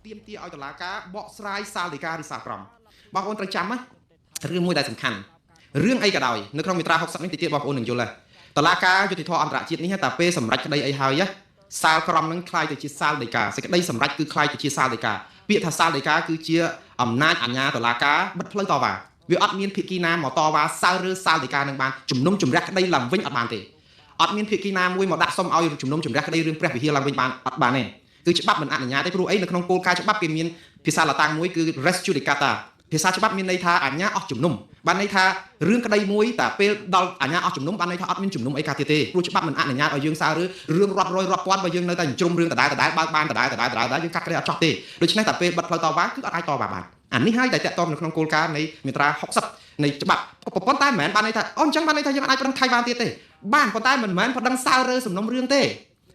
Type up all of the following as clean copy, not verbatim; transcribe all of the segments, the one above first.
ទៀមទាឲ្យតុលាការបកស្រាយសាលដីកាឬសាលក្រមបងប្អូនត្រូវចាំណារឿងមួយដែលសំខាន់រឿងអីក៏ដោយនៅក្នុងមាត្រា60នេះទីទៀតបងប្អូននឹងយល់ដែរតុលាការយុតិធធអន្តរជាតិនេះតែពេលសម្រេចក្តីអីហើយសាលក្រមនឹងคล้ายទៅជាសាលដីកាសេចក្តីសម្រេចគឺคล้ายទៅជាសាលដីកាពាក្យថាសាលដីកាគឺជាអំណាចអាជ្ញាតុលាការបិទផ្លូវតវ៉ាវាអត់មានភាគីណាមកតវ៉ាសាលឬសាលដីកានឹងបានជំនុំជម្រះក្តីឡើងវិញអត់បានទេអត់មានភាគីណាមួយមកដាក់សុំឲ្យជំនុំជម្រះក្តីរឿងព្រះវិហារឡើងវិញបានអត់បានទេគឺច្បាប់មិនអនុញ្ញាតទេព្រោះអីនៅក្នុងគោលការណ៍ច្បាប់គេមានភាសាឡាតាំងមួយគឺ res judicata ភាសាច្បាប់មានន័យថាអាជ្ញាអស់ជំនុំបានន័យថារឿងក្តីមួយតែពេលដល់អាជ្ញាអស់ជំនុំបានន័យថាអត់មានជំនុំអីកាទៀតទេព្រោះច្បាប់មិនអនុញ្ញាតឲ្យយើងសាររឿងរាប់រយរាប់ពាន់បើយើងនៅតែជ្រុំរឿងដដែលបើបានដដែលយើងកាត់ក្តីអត់ចោះទេដូច្នេះតែពេលបិទផ្លូវតវ៉ាគឺអត់អាចតវ៉ាបានអានេះហើយដែលតកតនៅក្នុងគោលការណ៍នៃមាត្រា60នៃច្បាប់ប៉ុន្តែមិនមែនបានន័យថាអូអញ្ចឹងបានន័យថាយើងអាចប្តឹងថៃបានទៀតទេបានប៉ុន្តែមិនមែនប្តឹងសាលរើសំណុំរឿងទេ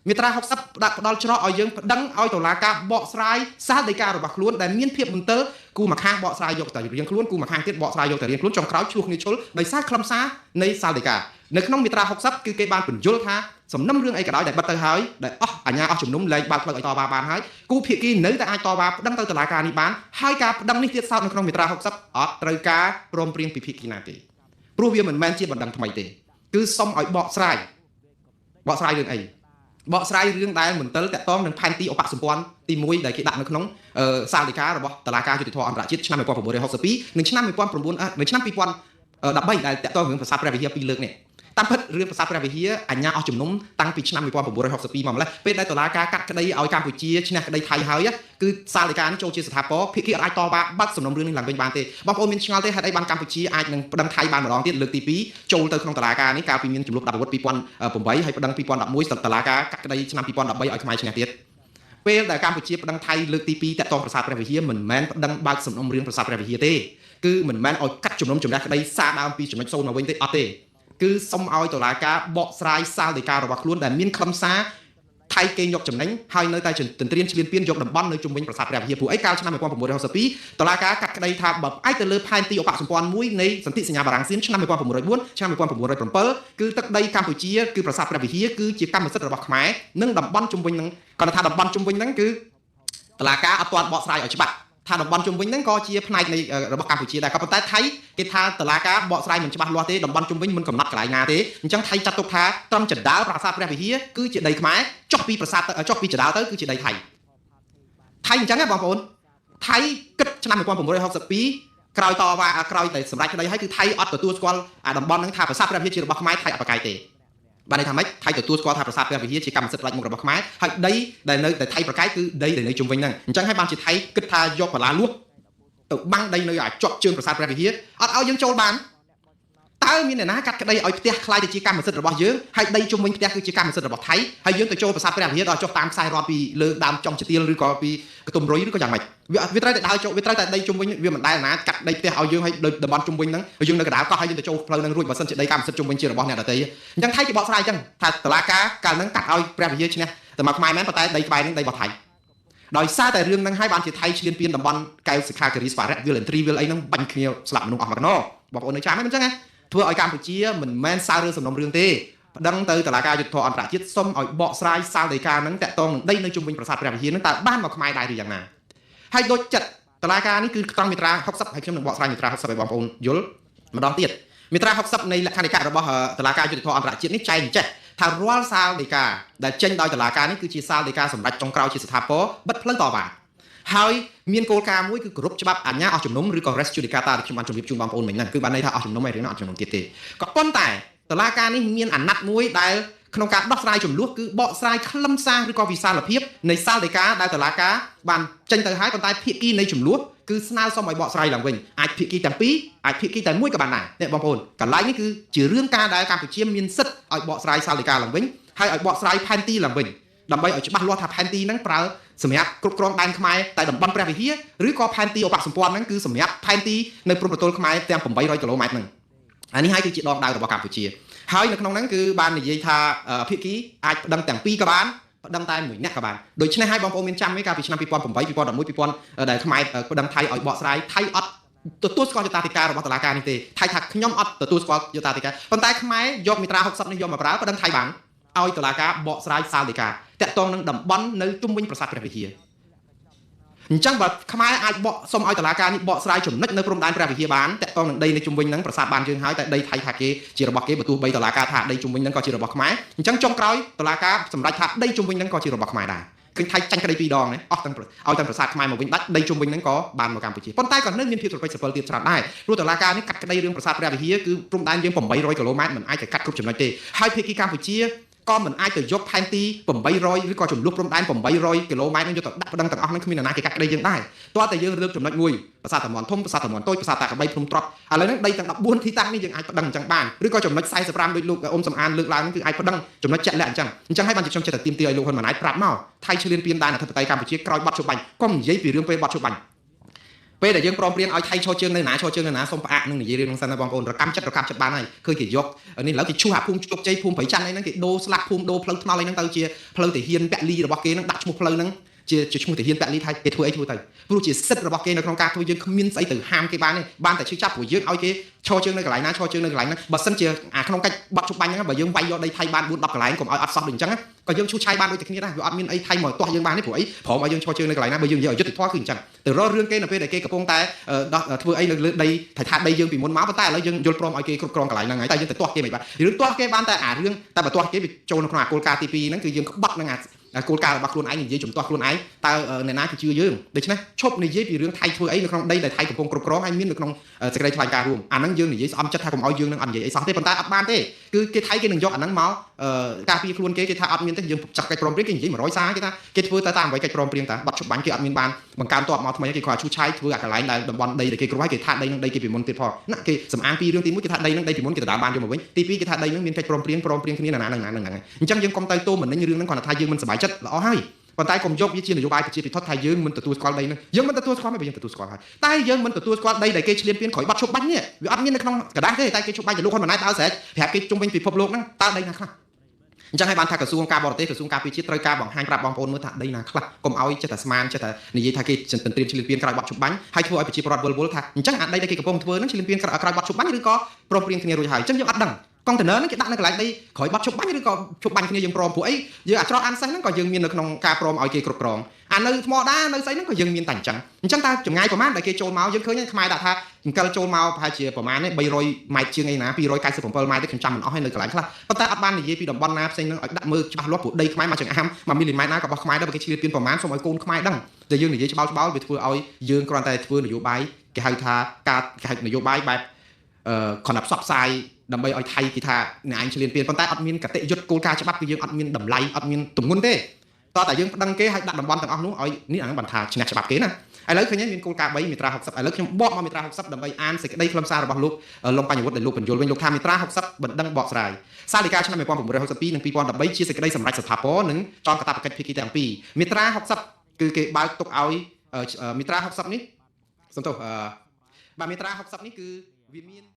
មាត្រា60ដាក់ផ្ដល់ច្រកឲ្យយើងប្តឹងឲ្យតុលាការបកស្រាយសាលដីការបស់ខ្លួនដែលមានភាពមន្ទិលគូមកខាងបកស្រាយយកតែរៀងខ្លួនគូមកខាងទៀតបកស្រាយយកតែរៀងខ្លួនចុងក្រោយឆ្លោះគ្នាឈុលដោយសារខ្លឹមសារនៃសាលដីកានៅក្នុងមាត្រា60គឺគេបានបញ្យល់ថាសំណុំរឿងអីក៏ដោយដែលបិទទៅហើយដែលអស់អាជ្ញាអស់ជំនុំលែងបើកផ្លូវឲ្យតវ៉ាបានហើយគូភាគីនៅតែអាចតវ៉ាប្តឹងទៅតុលាការនេះបានហើយការប្តឹងនេះទៀតសោតនៅក្នុងមាត្រា60អត់ត្រូវការព្រមព្រៀងពីភាគីណាទេព្រោះវាមិនមែនជាបណ្ដឹងថ្មីទេគឺសុំឲ្យបកស្រាយរឿងអីបកស្រាយរឿងដែលមន្ទិលតាក់ទងនឹងផែនទីឧបសម្ព័ន្ធទី1ដែលគេដាក់នៅក្នុងសាលដីការបស់តុលាការយុតិធធអន្តរជាតិឆ្នាំ1962និងឆ្នាំ2013ដែលតាក់ទងរឿងប្រាសាទព្រះវិហារ2លើកនេះតាមពិតរឿងប្រាសាទព្រះវិហារអញ្ញាអស់ជំនុំតាំងពីឆ្នាំ1962មកម្លេះពេលដែលតុលាការកាត់ក្តីឲ្យកម្ពុជាឈ្នះក្តីថៃហើយគឺសាលដីកានេះចូលជាស្ថាពរភាគីអាចតវ៉ាបាត់សំណុំរឿងនេះឡើងវិញបានទេបងប្អូនមានឆ្ងល់ទេហេតុអីបានកម្ពុជាអាចនឹងប្តឹងថៃបានម្ដងទៀតលើកទី2ចូលទៅក្នុងតុលាការនេះកាលពីមានចំនួន10អាវុធ2008ហើយប្តឹង2011តុលាការកាត់ក្តីឆ្នាំ2013ឲ្យខ្មែរឈ្នះទៀតពេលដែលកម្ពុជាប្តឹងថៃលើកទី2តាក់ទងប្រាសាទព្រះវិហារមិនមែនប្តឹងបើកសំណុំរឿងប្រាសាទព្រះវិហារទេគឺមិនមែនឲ្យកាត់ជំនុំជម្រះក្តីសារដើមពីចំណុច0មកវិញទេអត់ទេគឺសុំឲ្យតុលាការបកស្រាយសាលដីការបស់ខ្លួនដែលមានខ្លឹមសារថៃគេយកចំណេញហើយនៅតែទន្ទ្រានឈ្លានពានយកតំបន់នៅជុំវិញប្រាសាទព្រះវិហារព្រោះអីកាលឆ្នាំ1962តុលាការកាត់ក្តីថាបើផ្អែកទៅលើផែនទីឧបសម្ព័ន្ធមួយនៃសន្ធិសញ្ញាបារាំងសៀមឆ្នាំ1904ឆ្នាំ1907គឺទឹកដីកម្ពុជាគឺប្រាសាទព្រះវិហារគឺជាកម្មសិទ្ធិរបស់ខ្មែរនិងតំបន់ជុំវិញនឹងគាត់ថាតំបន់ជុំវិញហ្នឹងគឺតុលាការអត់ទាន់បកស្រាយឲ្យច្បាស់ថាតំបន់ជុំវិញហ្នឹងក៏ជាផ្នែកនៃរបស់កម្ពុជាដែរក៏ប៉ុន្តែថៃគេថាតុលាការបកស្រាយមិនច្បាស់លាស់ទេតំបន់ជុំវិញមិនកំណត់កន្លែងណាទេអញ្ចឹងថៃចាត់ទុកថាត្រឹមចណ្ដាលប្រាសាទព្រះវិហារគឺជាដីខ្មែរចុះពីប្រាសាទចុះពីចណ្ដាលទៅគឺជាដីថៃអញ្ចឹងបងប្អូនថៃគិតឆ្នាំ1962ក្រោយតវ៉ាក្រោយតែសម្រេចក្តីហើយគឺថៃអត់ទទួលស្គាល់អាតំបន់ហ្នឹងថាប្រាសាទព្រះវិហារជារបស់ខ្មែរថៃអត់ប្រកែកទេបានន័យថាម៉េចថៃទទួលស្គាល់ថាប្រាសាទព្រះវិហារជាកម្មសិទ្ធិផ្ដាច់មុខរបស់ខ្មែរហើយដីដែលនៅតែថៃប្រកែកគឺដីដែលនៅជុំវិញហ្នឹងអញ្ចឹងហើយបានជាថៃគិតថាយកបន្លាលួសទៅបាំងដីនៅឲ្យជាប់ជើងប្រាសាទព្រះវិហារអត់ឲ្យយើងចូលបានតើមានអ្នកណាកាត់ក្តីឲ្យផ្ទះខ្លាយទៅជាកម្មសិទ្ធិរបស់យើងហើយដីជុំវិញផ្ទះគឺជាកម្មសិទ្ធិរបស់ថៃហើយយើងទៅចូលប្រាសាទព្រះវិហារដល់ចុះតាមខ្សែរ៉តពីលើដើមចំចទៀលឬក៏ពីកតុំរុយឬក៏យ៉ាងម៉េចវាត្រូវតែដើរចូលវាត្រូវតែដីជុំវិញវាមិនដែលណាកាត់ដីផ្ទះឲ្យយើងឲ្យតំបន់ជុំវិញហ្នឹងយើងនៅកណ្ដាលកោះហើយយើងទៅចូលផ្លូវហ្នឹងរួចបើសិនជាដីកម្មសិទ្ធិជុំវិញជារបស់អ្នកដទៃអញ្ចឹងថៃគេបកស្រាយអញ្ចឹងថាតុលាការកាលហ្នឹងកាត់ឲ្យព្រះវិហារឈ្នះតែមកខ្មែរមែនប៉ុន្តែដីក្បែរហ្នឹងដីរបស់ថៃដោយសារតែរឿងហ្នឹងហើយបានជាថៃឈ្លានពានតំបន់កែវសិក្ខាគិរីស្វារៈ Will and Tree Will អីហ្នឹងបាញ់គ្នាស្លាប់មនុស្សអស់មកណោបងប្អូននៅចាំហ្នឹងអញ្ចឹងណាធ្វើឲ្យកម្ពុជាមិនមែនសាររឿងសំណុំរឿងទេប្តឹងទៅតុលាការយុត្តិធម៌អន្តរជាតិសុំឲ្យបកស្រាយសាលដីកាហ្នឹងតាក់ទងនឹងដីនៅជុំវិញប្រាសាទព្រះវិហារហ្នឹងតើបានមកខ្មែរដែរឬយ៉ាងណាហើយដូចចិត្តតុលាការនេះគឺត្រង់មាត្រា60ហើយខ្ញុំនឹងបកស្រាយមាត្រា60ឲ្យបងប្អូនយល់ម្ដងទៀតមាត្រា60នៃលក្ខន្តិកៈរបស់តុលាការយុត្តិធម៌អន្តរជាតិនេះចែងចេះថារាល់សាលដីកាដែលចេញដោយតុលាការនេះគឺជាសាលដីកាសម្រាប់ចុងក្រោយជាស្ថាពរបិទផ្លូវតវ៉ាហើយមានគោលការណ៍មួយគឺគោរពច្បាប់អាជ្ញាអស់ជំនុំឬក៏ res judicata ដែលខ្ញុំបានជម្រាបជូនបងប្អូនមិញហ្នឹងគឺបានន័យថាអស់ជំនុំឯរឿងនោះអត់ជំនុំទៀតទេក៏ប៉ុន្តែតុលាការនេះមានអាណត្តិមួយដែលក្នុងការដោះស្រាយចំនួនគឺបកស្រាយខ្លឹមសារឬក៏វិសាលភាពនៃសាលដីកាដែលតុលាការបានចេញទៅហើយប៉ុន្តែភាគីនៃចំនួនគឺស្នើសុំឲ្យបកស្រាយឡើងវិញអាចភាគីទាំងពីរអាចភាគីតែមួយក៏បានដែរនេះបងប្អូនកន្លែងនេះគឺជារឿងការដែលកម្ពុជាមានសិទ្ធិឲ្យបកស្រាយសាលដីកាឡើងវិញហើយឲ្យបកស្រាយផែនទីឡើងវិញដើម្បីឲ្យច្បាស់លាស់ថាផែនទីហ្នឹងប្រើសម្រាប់គ្រប់គ្រងដែនខ្មែរតែតំបន់ព្រះវិហារឬក៏ផែនទីឧបសម្ព័ន្ធហ្នឹងគឺសម្រាប់ផែនទីនៅព្រំប្រទល់ខ្មែរទាំង800គីឡូម៉ែត្រហ្នឹងអានេះហើយគឺជាដងដៅរបស់កម្ពុជាហើយនៅក្នុងហ្នឹងគឺបាននិយាយថាភាគីអាចប្តឹងទាំងពីរក៏បានប្តឹងតែមួយអ្នកក៏បានដូច្នេះហើយបងប្អូនមានចាំទេកាលពីឆ្នាំ2008 2011 2000ដែលខ្មែរប្តឹងថៃឲ្យបកស្រាយថៃអត់ទទួលស្គាល់យុត្តិធម៌របស់តុលាការនេះទេថៃថាខ្ញុំអត់ទទួលស្គាល់យុត្តិធម៌ប៉ុន្តែខ្មែរយកមាត្រា60នេះយកមកប្រើប្តឹងថៃបានឲ្យតុលាការបកស្រាយសាលដីកាតាក់ទងនឹងតំបន់នៅជុំវិញប្រាសាទព្រះវិហារ អញ្ចឹងបើខ្មែរអាចបកសុំឲ្យតុលាការនេះបកស្រាយចំណុចនៅព្រំដែនព្រះវិហារបានតកតងនឹងដីនៅជុំវិញហ្នឹងប្រាសាទបានយើងហើយតែដីថៃថាគេជារបស់គេបើទោះបីតុលាការថាដីជុំវិញហ្នឹងក៏ជារបស់ខ្មែរអញ្ចឹងចុងក្រោយតុលាការសម្រេចថាដីជុំវិញហ្នឹងក៏ជារបស់ខ្មែរដែរឃើញថៃចាញ់ក្តីពីរដងអស់ទាំងឲ្យទាំងប្រាសាទខ្មែរមកវិញដាច់ដីជុំវិញហ្នឹងក៏បានមកកម្ពុជាប៉ុន្តែក៏នៅមានភាពស្រពេចស្រពិលទៀតច្រើនដែរព្រោះតុលាការនេះកាត់ក្តីរឿងប្រាសាទព្រះវិហារគឺព្រំដែនយើង800គីឡូម៉ែត្រមិនអាចទៅកាត់គ្រប់ចំណុចទេហើយភាគីកម្ពុជាក៏មិនអាចទៅយកផែនទី800ឬក៏ចំនួនព្រំដែន800គីឡូម៉ែត្រនឹងយកទៅដាក់ប្តឹងទាំងអស់នឹងគ្មាននរណាគេកាត់ក្តីយើងដែរតោះតែយើងលើកចំណុចមួយប្រាសាទតាមាន់ធំប្រាសាទតាមាន់តូចប្រាសាទតាកបីភ្នំត្រុដិឥឡូវហ្នឹងដីទាំង14ទីតាំងនេះយើងអាចប្តឹងអញ្ចឹងបានឬក៏ចំណុច45ដូចលោកអ៊ុំសំអានលើកឡើងគឺអាចប្តឹងចំណុចជាក់លាក់អញ្ចឹងហើយបានជាខ្ញុំចេះតែទាមទារឲ្យលោកហ៊ុនម៉ាណែតប្រាប់មកថៃឈ្លានពានដែនអធិបតេយ្យកម្ពុជាក្រោយបាត់ជុំបាញ់កុំនិយាយពីរឿងពេលបាត់ជុំបាញ់ពេលដែលយើងព្រមព្រៀងឲ្យថៃឈរជើងនៅណាឈរជើងនៅណាសូមផ្អាកនឹងនិយាយរឿងហ្នឹងសិនណាបងប្អូនរកម្មចិត្តបានហើយឃើញគេយកនេះឥឡូវគេឈូសអាភូមិជោគជ័យភូមិព្រៃច័ន្ទអីហ្នឹងគេដូរស្លាកភូមិដូរផ្លូវថ្នល់អីហ្នឹងទៅជាផ្លូវទាហានពលីរបស់គេហ្នឹងដាក់ឈ្មោះផ្លូវហ្នឹងជាឈ្មោះទាហានពលីថៃគេធ្វើអីធ្វើទៅព្រោះជាសិទ្ធិរបស់គេនៅក្នុងការធ្វើយើងគ្មានស្អីទៅហាមគេបានទេបានតែឈឺចាប់ព្រោះយើងឲ្យគេឈរជើងនៅកន្លែងណាឈរជើងនៅកន្លែងហ្នឹងបើសិនជាអាក្នុងកិច្ចបាត់ជុំបាញ់ហ្នឹងបើយើងវាយយកដីថៃបាន4 10កន្លែងកុំឲ្យអត់សោះដូចអញ្ចឹងក៏យើងឈូសឆាយបានដូចតែគ្នាដែរវាអត់មានអីថៃមកទាស់យើងបានទេព្រោះអីព្រមឲ្យយើងឈរជើងនៅកន្លែងណាបើយើងនិយាយឲ្យយុត្តិធម៌គឺអញ្ចឹងទៅរករឿងគេនៅពេលដែលគេកំពុងតែធ្វើអីនៅលើដីថាដីយើងពីមុនមកប៉ុន្តែឥឡូវយើងយល់ព្រមឲ្យគេគ្រប់គ្រងកន្លែងហ្នឹងហើយតែយើងទៅទាស់គេមិនបានរឿងទាស់គេបានតែអារឿងតែបើទាស់គេវាចូលនៅក្នុងអាគោលការណ៍ទី2ហ្នឹងគឺយើងក្បត់នឹងអាគោលការណ៍របស់ខ្លួនឯងនិយាយជំទាស់ខ្លួនឯងតើអ្នកណាគេជឿយើងដូច្នេះឈប់និយាយពីរឿងថៃធ្វើអីនៅក្នុងដីដែលថៃកំពុងគ្រប់គ្រងហើយមាននៅក្នុងសេចក្តីថ្លែងការណ៍រួមអាហ្នឹងយើងនិយាយស្អំចិត្តថាកុំឲ្យយើងនឹងអត់និយាយអីសោះទេប៉ុន្តែអត់បានទេគឺគេថៃគេនឹងយកអាហ្នឹងមកការពារខ្លួនគេថាអត់មានទេយើងចាក់កិច្ចព្រមព្រៀងគេនិយាយ100សារគេថាគេធ្វើទៅតាមអ្វីកិច្ចព្រមព្រៀងតាបាត់ជុំបាញ់គេអត់មានបានបង្កើនតបមកថ្មីគេគាត់ឈូសឆាយធ្វើអាកន្លែងដែលតំបន់ដីដែលគេគ្រប់ហើយគេថាដីនឹងដីគេពីមុនទៀតផងណាគេសំអាងពីរឿងទី1គេថាដីនឹងដីពីមុនគេទៅដើមបានយកមកវិញទី2គេថាដីនឹងមានកិច្ចព្រមព្រៀងគ្នាណាហ្នឹងអញ្ចឹងយើងកុំទៅតូមិននឹងរឿងហ្នឹងគាត់ថាយើងមិនសប្បាយចិត្តល្អហើយប៉ុន្តែកុំយកវាជានយោបាយប្រជាពិធថាយើងមិនទទួលស្គាល់ដីហ្នឹងយើងមិនទទួលស្គាល់ទេបើយើងទទួលស្គាល់ហើយតែយើងមិនទទួលស្គាល់ដីដែលគេឈ្លានពានក្រោយបាត់ជុំបាញ់នេះវាអត់មាននៅក្នុងกระดาษទេតែគេជុំបាញ់ទៅលោកហ៊ុនម៉ាណែតដើរស្រែកប្រាប់គេជុំវិញពិភពលោកហ្នឹងតើដីណាខ្លះអញ្ចឹងហើយបានថាក្រសួងការបរទេសក្រសួងការពារជាតិត្រូវការបង្ហាញប្រាប់បងប្អូនមើលថាដីណាខ្លះកុំឲ្យចិត្តតែស្មានចិត្តតែនិយាយថាគេត្រៀមឈ្លានពានក្រោយបាត់ជុំបាញ់ហើយធ្វើឲ្យប្រជាពលរដ្ឋវល់ថាអញ្ចឹងអាដីដែលគេកំពុងធ្វើហ្នឹងឈ្លានពានក្រោយបាត់ជុំបាញ់ឬក៏ព្រមព្រៀងគ្នារួចហើយអញ្ចឹងយើងអត់ដឹងកុងតឺន័រហ្នឹងគេដាក់នៅកន្លែងដីក្រោយបាត់ជុំបាញ់ឬក៏ជុំបាញ់គ្នាយើងព្រមព្រោះអីយើងអាចច្រកអានសេះហ្នឹងក៏យើងមាននៅក្នុងការព្រមឲ្យគេគ្រប់គ្រងអានៅថ្មដានៅស្អីហ្នឹងក៏យើងមានតែអញ្ចឹងតែចម្ងាយប្រហែលដែលគេចូលមកយើងឃើញខ្មែរដាក់ថាចង្កលចូលមកប្រហែលជាប្រហែលនេះ300ម៉ែត្រជាងអីណា297ម៉ែត្រទេខ្ញុំចាំមិនអស់ហើយនៅកន្លែងខ្លះប៉ុន្តែអត់បាននិយាយពីតំបន់ណាផ្សេងហ្នឹងឲ្យដាក់មើលច្បាស់លាស់ព្រោះដីខ្មែរមកចង្អាម1មីលីម៉ែត្រណាក៏របស់ខ្មែរដែរបើគេឈ្លានពានប្រហែលសូមឲ្យកូនខ្មែរដឹងតែយើងនិយាយច្បាស់វាធ្វើឲ្យយើងគ្រាន់តែធ្វើនយោបាយគេហៅថាការគេហៅនយោបាយបែបគ្រាន់តែផ្សព្វផ្សាយដើម្បីឲ្យថៃគេថាអ្នកឯងឈ្លានពានប៉ុន្តែអត់មានកតិយុត្តគោលការណ៍ច្បាប់គឺយើងអត់មានតម្លៃអត់មានទម្ងន់ទេតោះតែយើងប្តឹងគេឲ្យដាក់តំបន់ទាំងអស់នោះឲ្យនេះអានឹងបានថាឈ្នះច្បាប់គេណាឥឡូវឃើញមានគោលការណ៍3មាត្រា60ឥឡូវខ្ញុំបកមកមាត្រា60ដើម្បីអានសេចក្តីខ្លឹមសាររបស់លោកលំបញ្ញវុฒิដែលលោកបញ្យល់វិញលោកថាមាត្រា60បណ្ដឹងបកស្រាយសាលដីកាឆ្នាំ1962និង2013ជាសេចក្តីសម្រេចស្ថាពរនិងចងកាតព្វកិច្ចភាគីទាំងពីរមាត្រា60គឺគេបើកទុកឲ្យមាត្រា60នេះសំទោសបាទមាត្រា60នេះគឺវាមាន